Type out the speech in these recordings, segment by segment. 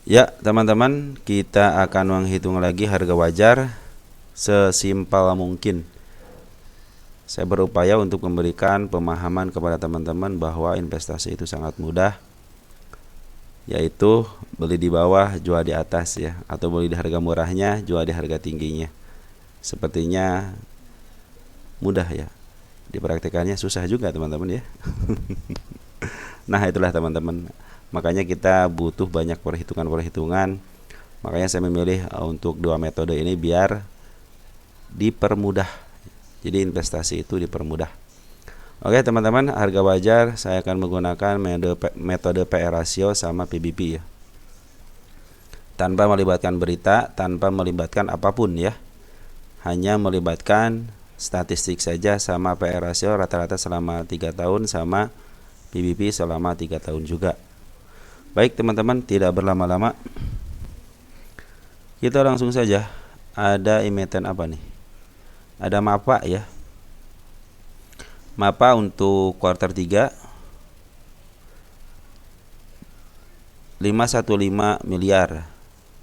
Ya, teman-teman, kita akan menghitung lagi harga wajar sesimpel mungkin. Saya berupaya untuk memberikan pemahaman kepada teman-teman bahwa investasi itu sangat mudah, yaitu beli di bawah, jual di atas ya, atau beli di harga murahnya, jual di harga tingginya. Sepertinya mudah ya. Dipraktikannya susah juga, teman-teman ya. Nah, itulah teman-teman. Makanya kita butuh banyak perhitungan-perhitungan. Makanya saya memilih untuk dua metode ini biar dipermudah. Jadi investasi itu dipermudah. Oke teman-teman, harga wajar saya akan menggunakan metode PR ratio sama PBP ya. Tanpa melibatkan berita, tanpa melibatkan apapun ya. Hanya melibatkan statistik saja sama PR ratio rata-rata selama 3 tahun sama PBP selama 3 tahun juga. Baik teman-teman, tidak berlama-lama. Kita langsung saja. Ada emiten apa nih? Ada MAPA ya. MAPA untuk kuartal 3 515 miliar,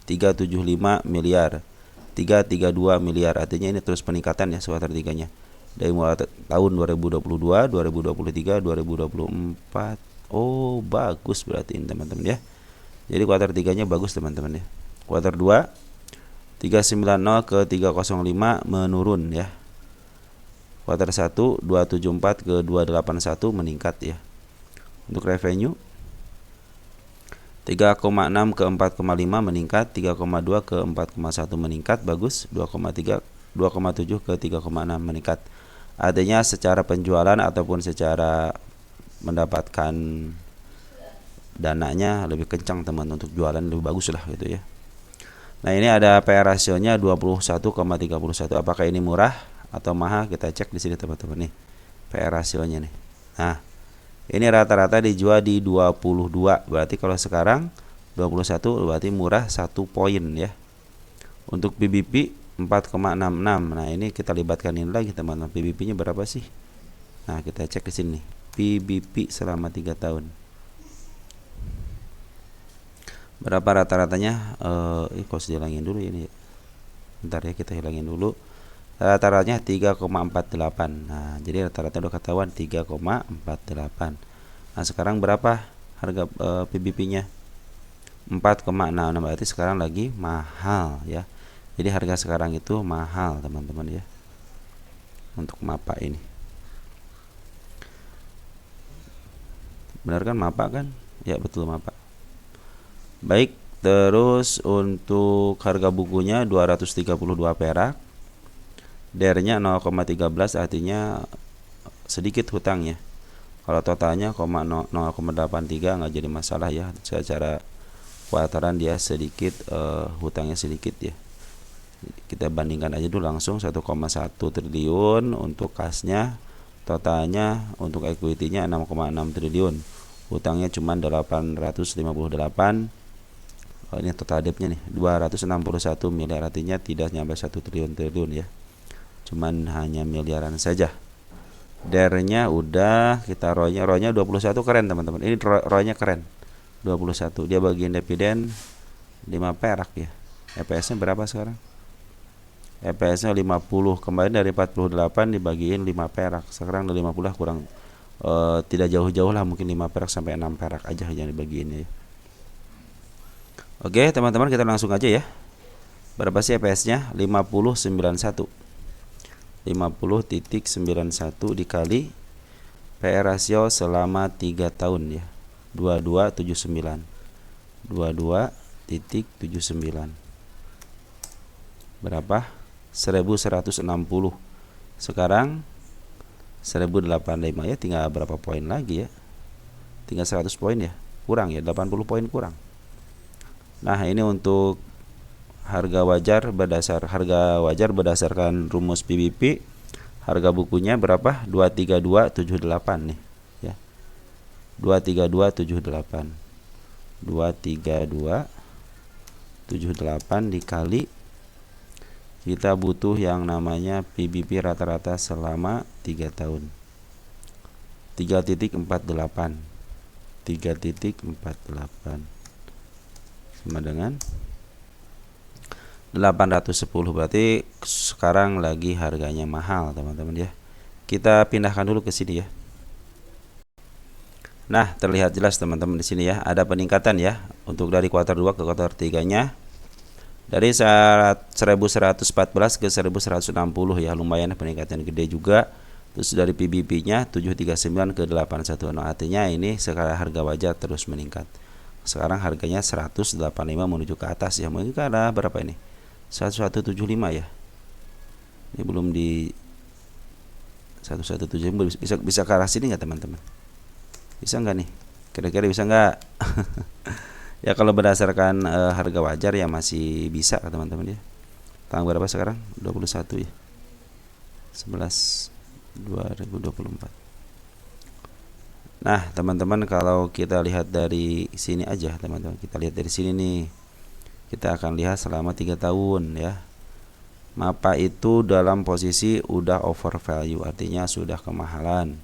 375 miliar, 332 miliar. Artinya ini terus peningkatan ya kuartal 3-nya. Dari mulai tahun 2022, 2023, 2024. Oh, bagus berarti ini teman-teman ya. Jadi kuartal 3-nya bagus teman-teman ya. Kuartal 2 390 ke 305 menurun ya. Kuartal 1 274 ke 281 meningkat ya. Untuk revenue 3,6 ke 4,5 meningkat, 3,2 ke 4,1 meningkat, bagus. 2,3 2,7 ke 3,6 meningkat. Artinya secara penjualan ataupun secara mendapatkan dananya lebih kencang teman, untuk jualan lebih bagus lah gitu ya. Nah, ini ada PR rasionya 21,31. Apakah ini murah atau mahal? Kita cek di sini teman-teman nih. PR rasionya nih. Nah, ini rata-rata dijual di 22. Berarti kalau sekarang 21 berarti murah 1 poin ya. Untuk PBP 4,66. Nah, ini kita libatkan ini lagi teman-teman. PBP-nya berapa sih? Nah, kita cek di sini. PBP selama 3 tahun. Berapa rata-ratanya? Kok hilangin dulu ini. Bentar ya, kita hilangin dulu. Rata-ratanya 3,48. Nah, jadi rata-rata udah ketahuan 3,48. Nah, sekarang berapa harga PBP-nya? 4,6. Nah, berarti sekarang lagi mahal ya. Jadi harga sekarang itu mahal teman-teman ya. Untuk MAPA ini. Benar kan MAPA kan? Ya, betul MAPA. Baik, terus untuk harga bukunya 232 perak. DER-nya 0,13, artinya sedikit hutangnya. Kalau totalnya 0,83 nggak jadi masalah ya. Secara kuartalan dia sedikit hutangnya sedikit ya. Kita bandingkan aja dulu langsung 1,1 triliun untuk kasnya, totalnya untuk equity-nya 6,6 triliun. Hutangnya cuma 858. Ini total debt-nya nih 261 miliar, artinya tidak nyampe 1 triliun ya. Cuman hanya miliaran saja. DER-nya udah kita ROI-nya 21, keren teman-teman. Ini ROI-nya keren. 21. Dia bagian dividen 5 perak ya. EPS-nya berapa sekarang? EPS-nya 50. Kemarin dari 48 dibagiin 5 perak. Sekarang dari 50 kurang tidak jauh-jauh lah, mungkin 5 perak sampai 6 perak aja yang dibagiinnya ya. Oke, teman-teman, kita langsung aja ya. Berapa sih EPS-nya? 50,91. 50,91 dikali PR rasio selama 3 tahun ya. 2279. 22,79. Berapa? 1160. Sekarang 1085 ya, tinggal berapa poin lagi ya? Tinggal 100 poin ya. Kurang ya, 80 poin kurang. Nah, ini untuk harga wajar berdasarkan rumus PBP. Harga bukunya berapa? 23278 nih ya. 23278. 23278 dikali, kita butuh yang namanya PBP rata-rata selama 3 tahun. 3,48. 3,48. sama dengan 810. Berarti sekarang lagi harganya mahal teman-teman ya. Kita pindahkan dulu ke sini ya. Nah, terlihat jelas teman-teman di sini ya, ada peningkatan ya untuk dari kuartal 2 ke kuartal 3-nya dari 1114 ke 1160 ya, lumayan peningkatan gede juga. Terus dari PBB-nya 739 ke 810. Artinya ini sekarang harga wajar terus meningkat. Sekarang harganya 185 menuju ke atas ya. Mungkin ada berapa ini? 1175 ya. Ini belum di 1175, bisa ke arah sini nggak teman-teman? Bisa nggak nih? Kira-kira bisa nggak? Ya kalau berdasarkan harga wajar ya masih bisa teman-teman ya. Tanggal berapa sekarang? 21 ya. 11 2024. Nah, teman-teman kalau kita lihat dari sini aja teman-teman. Kita lihat dari sini nih. Kita akan lihat selama 3 tahun ya. MAPA itu dalam posisi udah over value, artinya sudah kemahalan.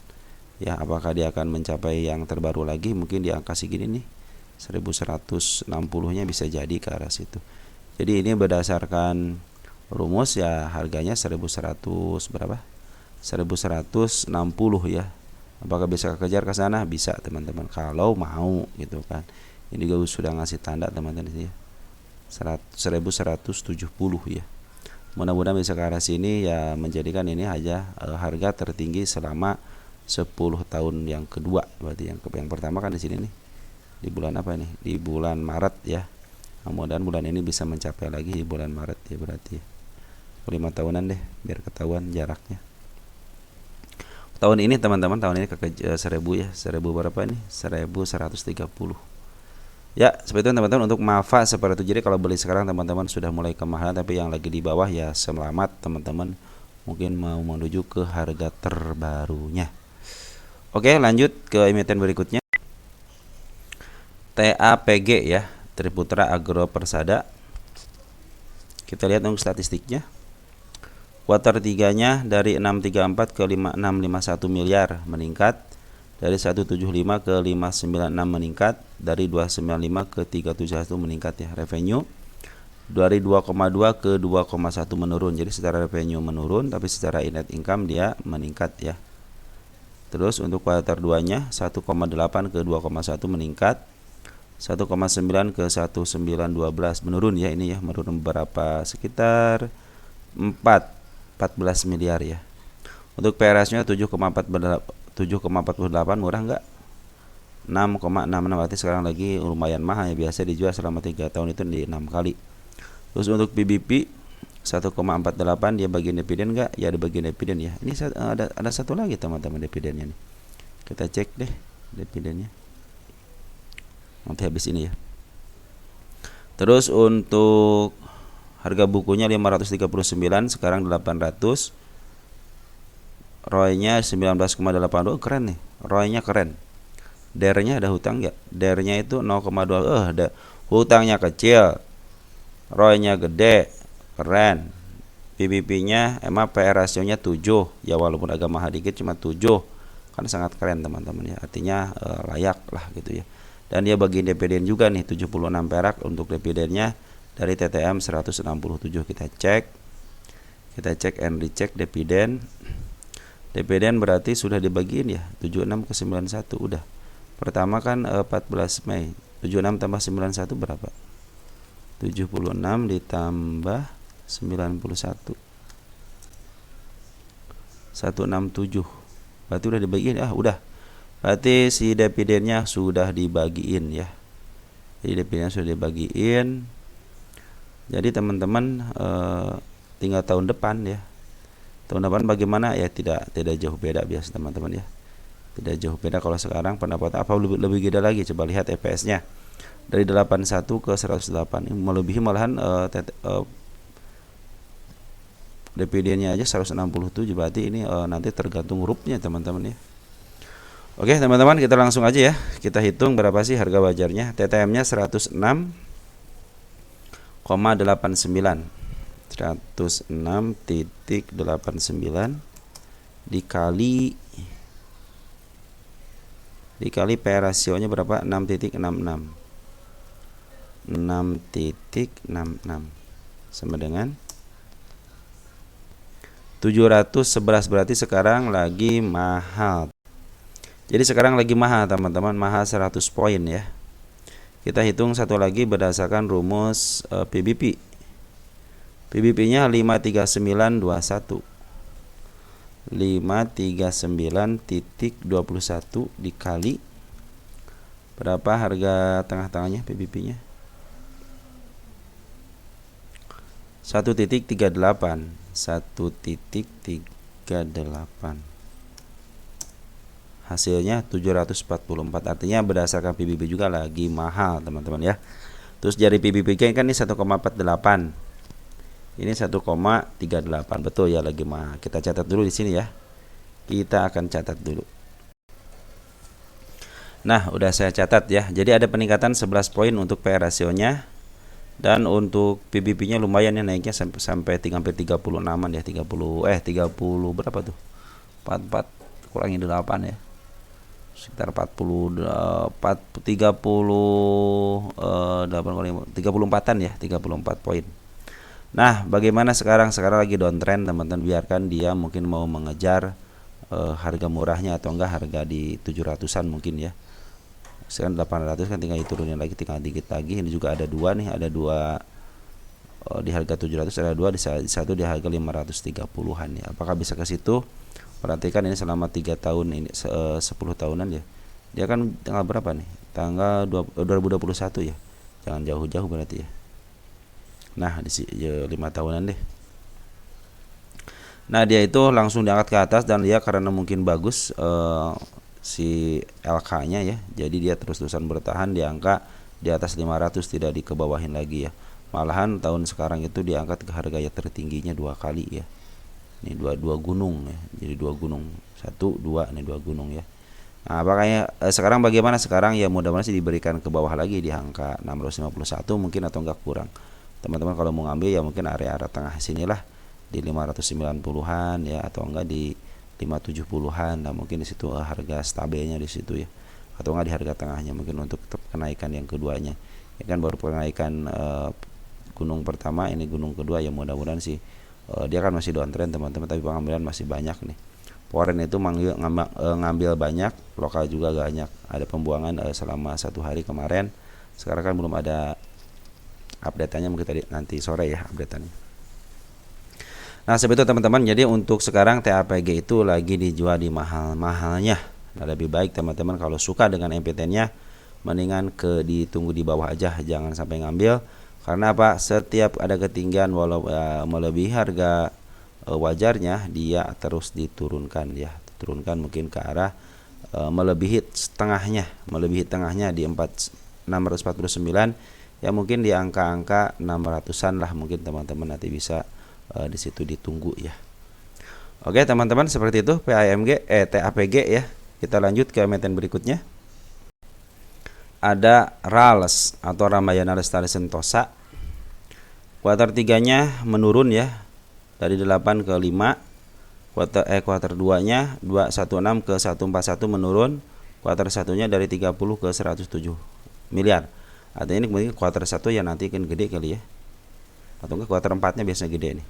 Ya, apakah dia akan mencapai yang terbaru lagi? Mungkin di angka segini nih, 1160-nya bisa jadi ke arah situ. Jadi ini berdasarkan rumus ya, harganya 1100 berapa? 1160 ya. Apakah bisa kejar ke sana? Bisa teman-teman kalau mau gitu kan. Ini juga sudah ngasih tanda teman-teman ya. 1170 ya. Mudah-mudahan bisa ke arah sini ya, menjadikan ini aja harga tertinggi selama 10 tahun yang kedua. Berarti yang pertama kan di sini nih. Di bulan apa nih? Di bulan Maret ya. Mudah-mudahan bulan ini bisa mencapai lagi di bulan Maret ya berarti. 5 tahunan deh biar ketahuan jaraknya. Tahun ini teman-teman, tahun ini ke 1000 ya. 1000 berapa nih? 1130. Ya, seperti itu teman-teman untuk MAFA seperti itu. Jadi kalau beli sekarang teman-teman sudah mulai kemahalan, tapi yang lagi di bawah ya selamat teman-teman, mungkin mau menuju ke harga terbarunya. Oke, lanjut ke emiten berikutnya. TAPG ya, Triputra Agro Persada. Kita lihat untuk statistiknya. Kuartal 3-nya dari 634 ke 5651 miliar meningkat, dari 175 ke 596 meningkat, dari 295 ke 371 meningkat ya. Revenue dari 2,2 ke 2,1 menurun. Jadi secara revenue menurun, tapi secara net income dia meningkat ya. Terus untuk kuartal 2-nya 1,8 ke 2,1 meningkat, 1,9 ke 1912 menurun ya, ini ya menurun beberapa sekitar 14 miliar ya. Untuk PRS-nya 7,48 murah enggak? 6,66, berarti sekarang lagi lumayan mahal ya, biasa dijual selama 3 tahun itu di 6 kali. Terus untuk PBP 1,48, dia bagian dividen enggak? Ya ada bagian dividen ya. Ini ada satu lagi teman-teman dividennya nih. Kita cek deh dividennya. Nanti habis ini ya. Terus untuk harga bukunya 539, sekarang 800. ROI-nya 19,82, keren nih. ROI-nya keren. DER-nya ada hutang enggak? DER-nya itu 0,2. Ada hutangnya kecil. ROI-nya gede. Keren. PBP-nya emang PR rasionya 7. Ya walaupun agak mahal dikit cuma 7. Kan sangat keren teman-teman ya. Artinya layak lah gitu ya. Dan dia bagi dividen juga nih 76 perak untuk dividennya dari TTM 167. Kita cek and recheck dividen. Dividen berarti sudah dibagiin ya, 76 ke 91 udah. Pertama kan 14 Mei. 76 tambah 91 berapa? 76 ditambah 91. 167. Berarti udah dibagiin udah. Berarti si dividennya sudah dibagiin ya. Jadi dividennya sudah dibagiin. Jadi teman-teman tinggal tahun depan ya. Tahun depan bagaimana ya, tidak jauh beda biasa teman-teman ya. Tidak jauh beda. Kalau sekarang pendapat apa lebih gede lagi, coba lihat EPS-nya. Dari 81 ke 108. Ini melebihi malahan dividennya aja 167. Berarti ini nanti tergantung RUP-nya teman-teman ya. Oke teman-teman, kita langsung aja ya. Kita hitung berapa sih harga wajarnya. TTM-nya 106,89. 106,89 dikali PR rasionya berapa? 6,66. 6,66 sama dengan 711, berarti sekarang lagi mahal. Jadi sekarang lagi mahal teman-teman, mahal 100 poin ya. Kita hitung satu lagi berdasarkan rumus PBP. PBP-nya 53921. 539.21 dikali berapa harga tengah-tengahnya PBP-nya? 1,38. 1,38. Hasilnya 744, artinya berdasarkan PBB juga lagi mahal teman-teman ya. Terus dari PBB kan ini 1,48, ini 1,38, betul ya lagi mahal. Kita catat dulu di sini ya, kita akan catat dulu. Nah udah saya catat ya, jadi ada peningkatan 11 poin untuk PR rasionya, dan untuk PBB nya lumayan ya, naiknya sampai hampir 36an ya, 30 berapa tuh, 44 kurangi 8 ya, sekitar 34an ya, 34 poin. Nah bagaimana sekarang lagi downtrend teman-teman, biarkan dia mungkin mau mengejar harga murahnya atau enggak harga di 700an mungkin ya. Sekarang 800 kan tinggal diturunin lagi, tinggal dikit lagi. Ini juga ada dua nih, ada dua di harga 700, ada dua di satu di harga 530an ya. Apakah bisa ke situ? Perhatikan ini selama 3 tahun ini 10 tahunan ya. Dia kan tanggal berapa nih? Tanggal 2021 ya. Jangan jauh-jauh berarti ya. Nah, di 5 tahunan deh. Nah, dia itu langsung diangkat ke atas, dan dia karena mungkin bagus si LK-nya ya. Jadi dia terus-terusan bertahan di angka di atas 500, tidak dikebawahin lagi ya. Malahan tahun sekarang itu diangkat ke harga yang tertingginya 2 kali ya. Ini dua gunung ya, jadi 2 gunung, 1, 2, ini 2 gunung ya. Nah makanya sekarang bagaimana? Sekarang ya mudah-mudahan sih diberikan ke bawah lagi di angka 651 mungkin, atau enggak kurang. Teman-teman kalau mau ngambil ya mungkin area-area tengah sinilah, di 590-an ya, atau enggak di 570-an. Nah mungkin di situ harga stabilnya di situ ya, atau enggak di harga tengahnya mungkin untuk kenaikan yang keduanya. Ya kan baru kenaikan gunung pertama, ini gunung kedua ya, mudah-mudahan sih dia kan masih downtrend teman-teman, tapi pengambilan masih banyak nih. Foreign itu ngambil banyak, lokal juga banyak. Ada pembuangan selama 1 hari kemarin. Sekarang kan belum ada update-nya, mungkin tadi nanti sore ya update-nya. Nah seperti itu teman-teman. Jadi untuk sekarang TAPG itu lagi dijual di mahal-mahalnya. Nah, lebih baik teman-teman kalau suka dengan MPT-nya mendingan ditunggu di bawah aja, jangan sampai ngambil. Karena apa? Setiap ada ketinggian walau melebihi harga wajarnya, dia terus diturunkan ya. Turunkan mungkin ke arah melebihi tengahnya di 649 ya, mungkin di angka-angka 600-an lah mungkin teman-teman nanti bisa di situ ditunggu ya. Oke teman-teman, seperti itu TAPG ya. Kita lanjut ke emiten berikutnya. Ada RALS atau Ramayana Lestari Sentosa. Kuartal 3-nya menurun ya, dari 8 ke 5. Kuartal 2-nya 216 ke 141 menurun. Kuartal 1-nya dari 30 ke 107 miliar. Artinya ini mungkin kuartal 1 yang nanti akan gede kali ya. Atau enggak kuartal 4-nya biasanya gede nih.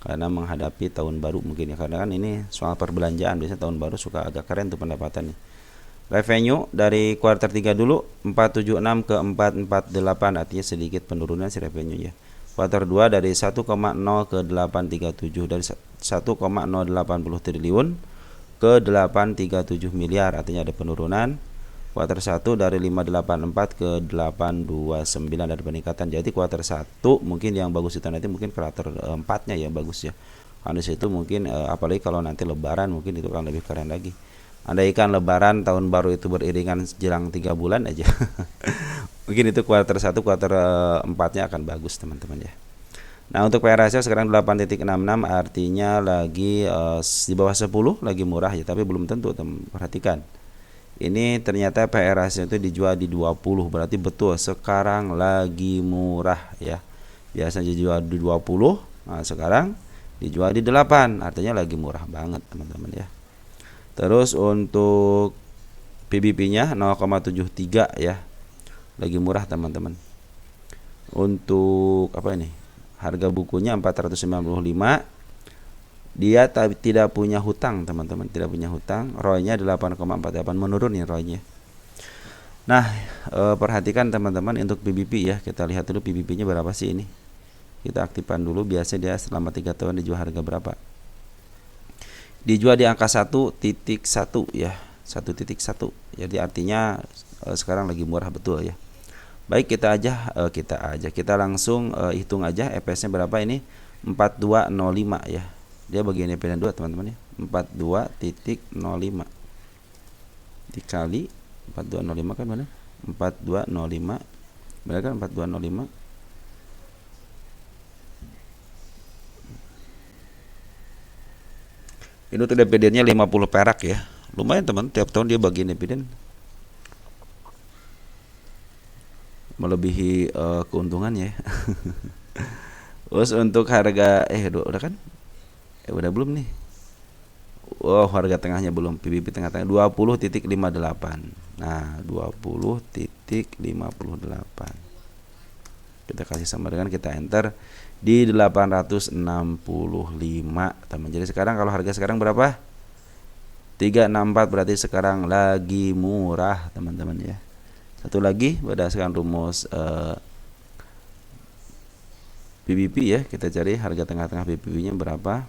Karena menghadapi tahun baru mungkin ya, karena kan ini soal perbelanjaan, biasanya tahun baru suka agak keren tuh pendapatan nih. Revenue dari kuartal 3 dulu 476 ke 448, artinya sedikit penurunan si revenue ya. Kuartal 2 dari 1,0 ke 837, dari 1,080 triliun ke 837 miliar, artinya ada penurunan. Kuartal 1 dari 584 ke 829, ada peningkatan. Jadi kuartal 1 mungkin yang bagus itu nanti mungkin kuartal 4-nya yang bagus ya. Karena situ mungkin apalagi kalau nanti lebaran mungkin itu kan lebih keren lagi. Andaikan lebaran tahun baru itu beriringan jelang 3 bulan aja. Mungkin itu kuartal 1, kuartal 4-nya akan bagus teman-teman ya. Nah untuk PR ratio sekarang 8,66, artinya lagi di bawah 10, lagi murah ya, tapi belum tentu perhatikan. Ini ternyata PR ratio itu dijual di 20, berarti betul sekarang lagi murah ya. Biasanya dijual di 20, nah sekarang dijual di 8, artinya lagi murah banget teman-teman ya. Terus untuk PBP-nya 0,73 ya, lagi murah teman-teman. Untuk apa ini? Harga bukunya 495. Dia tidak punya hutang, teman-teman, tidak punya hutang. ROI-nya 8,48, menurun nih ROI-nya. Nah, perhatikan teman-teman untuk PBB ya. Kita lihat dulu PBB-nya berapa sih ini. Kita aktifkan dulu, biasanya dia selama 3 tahun dijual harga berapa. Dijual di angka 1.1 ya, 1.1. Jadi artinya sekarang lagi murah betul ya. Baik, kita langsung hitung aja EPS-nya berapa ini. 4205 ya. Dia bagian independen 2 teman-teman ya. 42.05 dikali 4205 kan benar? 4205 benar kan? 4205. Ini tuh dividennya 50 perak ya. Lumayan teman, tiap tahun dia bagi dividen melebihi keuntungannya ya. Terus untuk harga udah kan? Udah belum nih? Oh, harga tengahnya belum. PBB tengah-tengah 20.58. Nah, 20.58. Kita kasih sama dengan kita enter di 865 teman. Jadi sekarang kalau harga sekarang berapa? 364, berarti sekarang lagi murah teman-teman ya. Satu lagi berdasarkan rumus PBB ya, kita cari harga tengah-tengah PBB-nya berapa.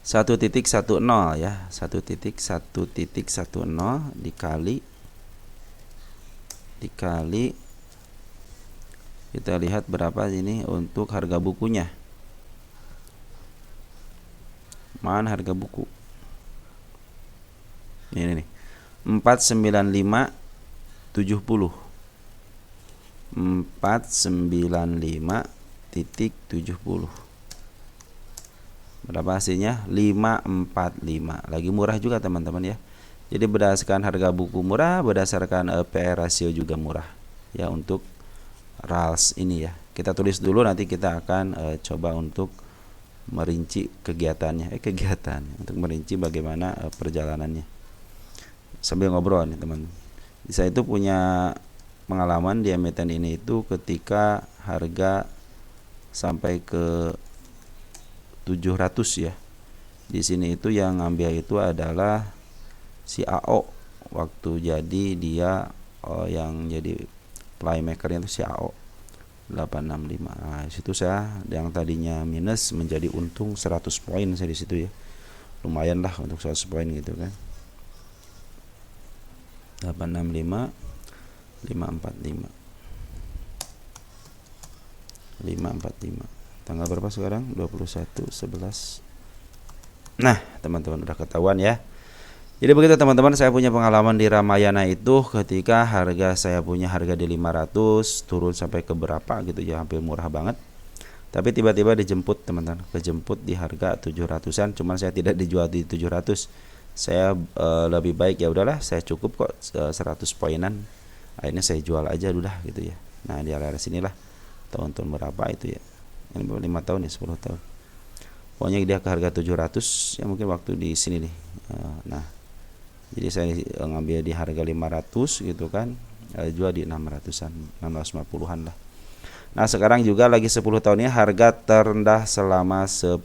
1.10 ya, 1.10 dikali kita lihat berapa ini untuk harga bukunya. Mana harga buku? Ini nih. 495.70. 495.70. Berapa hasilnya? 545. Lagi murah juga teman-teman ya. Jadi berdasarkan harga buku murah, berdasarkan PR rasio juga murah ya untuk RALS ini ya. Kita tulis dulu, nanti kita akan coba untuk merinci kegiatannya, untuk merinci bagaimana perjalanannya. Sambil ngobrol nih teman. Saya itu punya pengalaman di emiten ini itu ketika harga sampai ke 700 ya. Di sini itu yang ngambil itu adalah si AO. Waktu jadi dia yang jadi playmakernya itu si AO 865. Nah, situ saya yang tadinya minus menjadi untung 100 poin saya di situ ya. Lumayan lah untuk 100 poin gitu kan. 865 545 tanggal berapa sekarang? 21/11. Nah teman-teman udah ketahuan ya. Jadi begitu teman-teman, saya punya pengalaman di Ramayana itu ketika harga saya punya harga di 500 turun sampai ke berapa gitu ya, hampir murah banget. Tapi tiba-tiba dijemput teman-teman, kejemput di harga 700-an, cuman saya tidak dijual di 700. Saya lebih baik ya udahlah, saya cukup kok 100 poinan. Akhirnya saya jual aja udah gitu ya. Nah, di area sinilah tahun-tahun berapa itu ya. Ini 5 tahun ya, 10 tahun. Pokoknya dia ke harga 700 ya, mungkin waktu di sini nih. Nah, jadi saya ngambil di harga 500 gitu kan, jual di 600-an, 650-an lah. Nah sekarang juga lagi 10 tahunnya harga terendah selama 10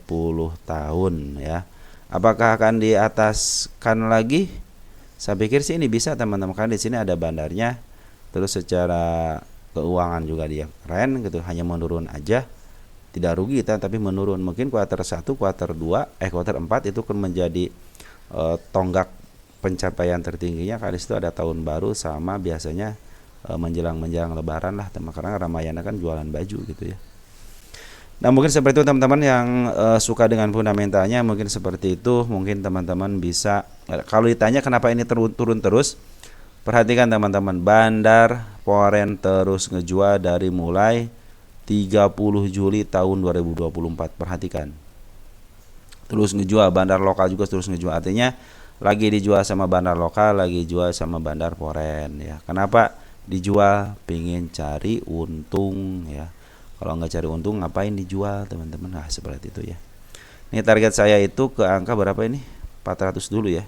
tahun ya. Apakah akan di ataskan lagi? Saya pikir sih ini bisa teman-teman, kan di sini ada bandarnya. Terus secara keuangan juga dia keren gitu, hanya menurun aja. Tidak rugi kita, tapi menurun. Mungkin kuartal 1, kuartal 2, kuartal 4 itu kan menjadi tonggak pencapaian tertingginya. Kali itu ada tahun baru sama biasanya menjelang lebaran lah, karena Ramayana kan jualan baju gitu ya. Nah mungkin seperti itu teman-teman yang suka dengan fundamentalnya, mungkin seperti itu. Mungkin teman-teman bisa, kalau ditanya kenapa ini turun terus, perhatikan teman-teman, Bandar Poren terus ngejual dari mulai 30 Juli tahun 2024. Perhatikan, terus ngejual. Bandar lokal juga terus ngejual, artinya lagi dijual sama bandar lokal, lagi jual sama Bandar Poren ya. Kenapa dijual? Pengen cari untung ya. Kalau nggak cari untung ngapain dijual teman-teman? Nah seperti itu ya. Ini target saya itu ke angka berapa ini? 400 dulu ya.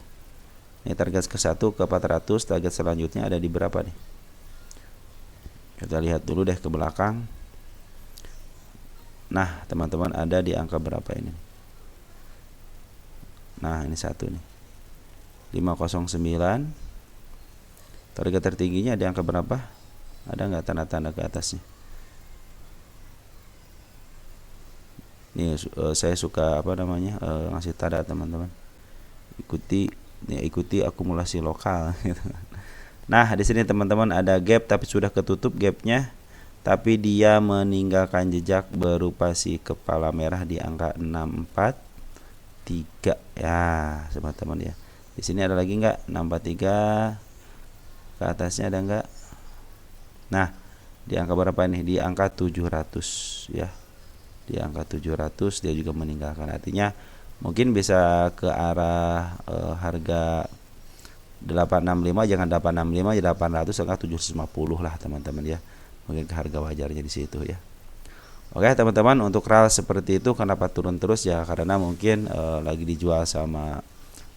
Ini target ke 1 ke 400. Target selanjutnya ada di berapa nih? Kita lihat dulu deh ke belakang. Nah, teman-teman, ada di angka berapa ini? Nah, ini satu nih. 509. Target tertingginya di angka berapa? Ada nggak tanda-tanda ke atasnya? Nih, saya suka ngasih tanda, teman-teman. Ikuti akumulasi lokal gitu. Nah, di sini teman-teman ada gap tapi sudah ketutup gapnya, tapi dia meninggalkan jejak berupa si kepala merah di angka 643 ya, teman-teman ya. Di sini ada lagi nggak 643? Ke atasnya ada nggak? Nah, di angka berapa ini? Di angka 700 ya. Di angka 700 dia juga meninggalkan. Artinya mungkin bisa ke arah harga 865, jangan 865 ya, 800 angka 750 lah teman-teman ya. Mungkin ke harga wajarnya di situ ya. Oke teman-teman, untuk RAL seperti itu kenapa turun terus ya, karena mungkin lagi dijual sama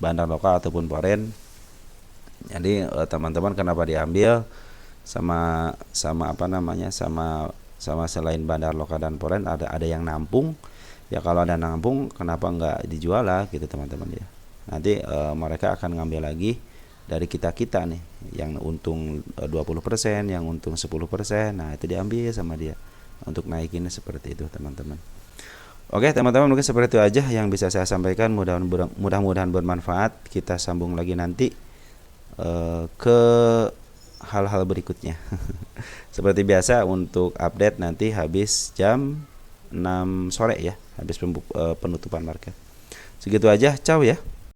bandar lokal ataupun foreign. Jadi teman-teman kenapa diambil sama selain bandar lokal dan foreign ada yang nampung. Ya kalau ada nampung kenapa nggak dijual lah gitu teman-teman ya. Nanti mereka akan ngambil lagi dari kita nih yang untung 20%, yang untung 10%. Nah, itu diambil sama dia untuk naikinnya seperti itu teman-teman. Oke teman-teman, mungkin seperti itu aja yang bisa saya sampaikan. Mudah-mudahan bermanfaat. Kita sambung lagi nanti ke hal-hal berikutnya. Seperti biasa untuk update nanti habis jam 6 sore ya, habis penutupan market. Segitu aja, ciao ya.